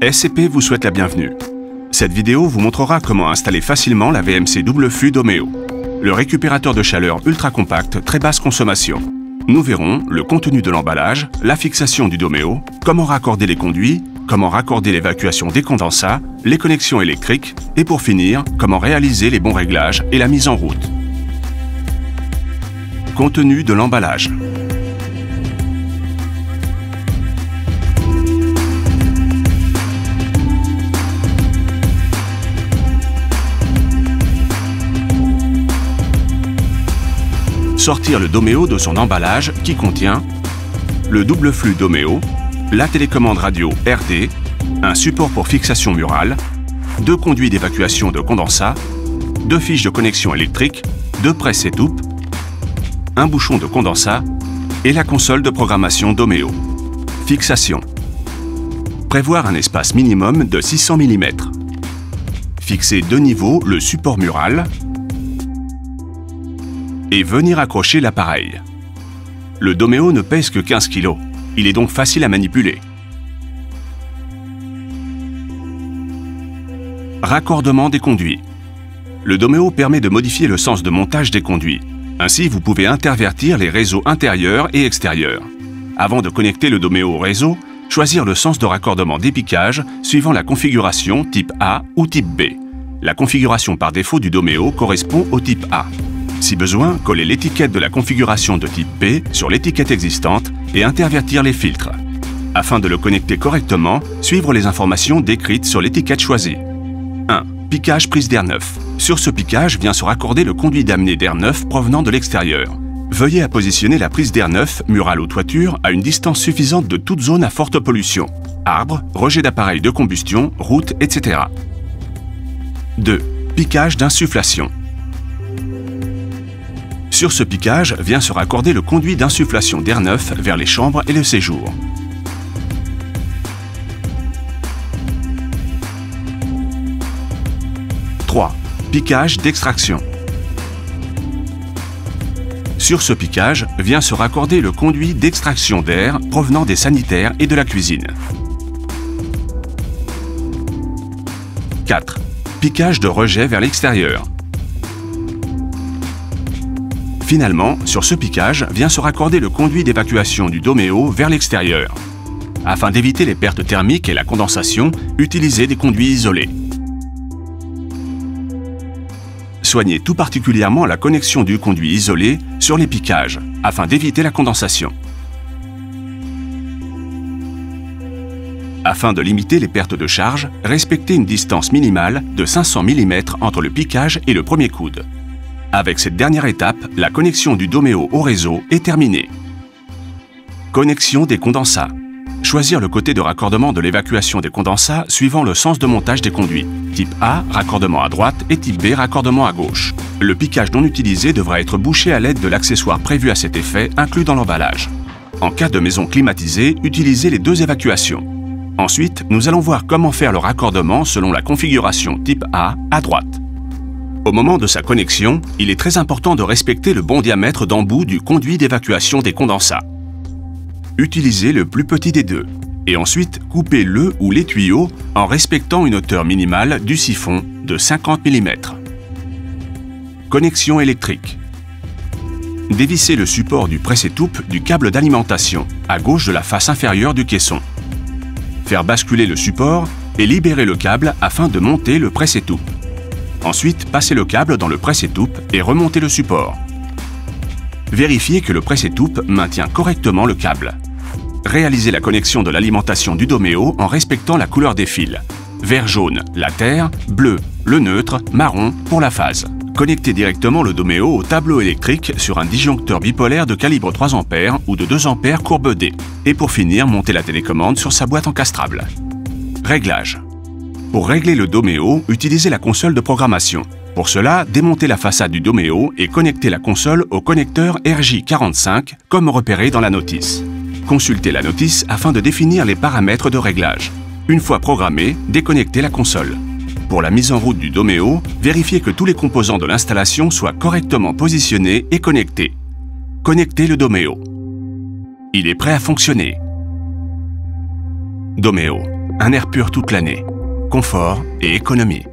SCP vous souhaite la bienvenue. Cette vidéo vous montrera comment installer facilement la VMC double flux Domeo, le récupérateur de chaleur ultra compact très basse consommation. Nous verrons le contenu de l'emballage, la fixation du Domeo, comment raccorder les conduits, comment raccorder l'évacuation des condensats, les connexions électriques et pour finir, comment réaliser les bons réglages et la mise en route. Contenu de l'emballage. Sortir le Domeo de son emballage qui contient le double flux Domeo, la télécommande radio RD, un support pour fixation murale, 2 conduits d'évacuation de condensat, 2 fiches de connexion électrique, 2 presses étoupes, un bouchon de condensat et la console de programmation Domeo. Fixation. Prévoir un espace minimum de 600 mm. Fixer de niveau le support mural et venir accrocher l'appareil. Le Domeo ne pèse que 15 kg. Il est donc facile à manipuler. Raccordement des conduits. Le Domeo permet de modifier le sens de montage des conduits. Ainsi, vous pouvez intervertir les réseaux intérieurs et extérieurs. Avant de connecter le Domeo au réseau, choisir le sens de raccordement d'épicage suivant la configuration type A ou type B. La configuration par défaut du Domeo correspond au type A. Si besoin, coller l'étiquette de la configuration de type B sur l'étiquette existante et intervertir les filtres. Afin de le connecter correctement, suivre les informations décrites sur l'étiquette choisie. 1. Piquage prise d'air neuf. Sur ce piquage vient se raccorder le conduit d'amener d'air neuf provenant de l'extérieur. Veuillez à positionner la prise d'air neuf, murale ou toiture, à une distance suffisante de toute zone à forte pollution. Arbres, rejets d'appareils de combustion, routes, etc. 2. Piquage d'insufflation. Sur ce piquage vient se raccorder le conduit d'insufflation d'air neuf vers les chambres et le séjour. Piquage d'extraction. Sur ce piquage vient se raccorder le conduit d'extraction d'air provenant des sanitaires et de la cuisine. 4. Piquage de rejet vers l'extérieur. Finalement, sur ce piquage vient se raccorder le conduit d'évacuation du Domeo vers l'extérieur. Afin d'éviter les pertes thermiques et la condensation, utilisez des conduits isolés. Soignez tout particulièrement la connexion du conduit isolé sur les piquages, afin d'éviter la condensation. Afin de limiter les pertes de charge, respectez une distance minimale de 500 mm entre le piquage et le premier coude. Avec cette dernière étape, la connexion du Domeo au réseau est terminée. Connexion des condensats. Choisir le côté de raccordement de l'évacuation des condensats suivant le sens de montage des conduits. Type A, raccordement à droite et type B, raccordement à gauche. Le piquage non utilisé devra être bouché à l'aide de l'accessoire prévu à cet effet inclus dans l'emballage. En cas de maison climatisée, utilisez les 2 évacuations. Ensuite, nous allons voir comment faire le raccordement selon la configuration type A à droite. Au moment de sa connexion, il est très important de respecter le bon diamètre d'embout du conduit d'évacuation des condensats. Utilisez le plus petit des 2 et ensuite coupez le ou les tuyaux en respectant une hauteur minimale du siphon de 50 mm. Connexion électrique. Dévissez le support du presse-étoupe du câble d'alimentation à gauche de la face inférieure du caisson. Faire basculer le support et libérer le câble afin de monter le presse-étoupe. Ensuite, passez le câble dans le presse-étoupe et remontez le support. Vérifiez que le presse-étoupe maintient correctement le câble. Réalisez la connexion de l'alimentation du Domeo en respectant la couleur des fils. Vert jaune, la terre, bleu, le neutre, marron pour la phase. Connectez directement le Domeo au tableau électrique sur un disjoncteur bipolaire de calibre 3 A ou de 2 A courbe D. Et pour finir, montez la télécommande sur sa boîte encastrable. Réglage. Pour régler le Domeo, utilisez la console de programmation. Pour cela, démontez la façade du Domeo et connectez la console au connecteur RJ45 comme repéré dans la notice. Consultez la notice afin de définir les paramètres de réglage. Une fois programmé, déconnectez la console. Pour la mise en route du Domeo, vérifiez que tous les composants de l'installation soient correctement positionnés et connectés. Connectez le Domeo. Il est prêt à fonctionner. Domeo. un air pur toute l'année, confort et économie.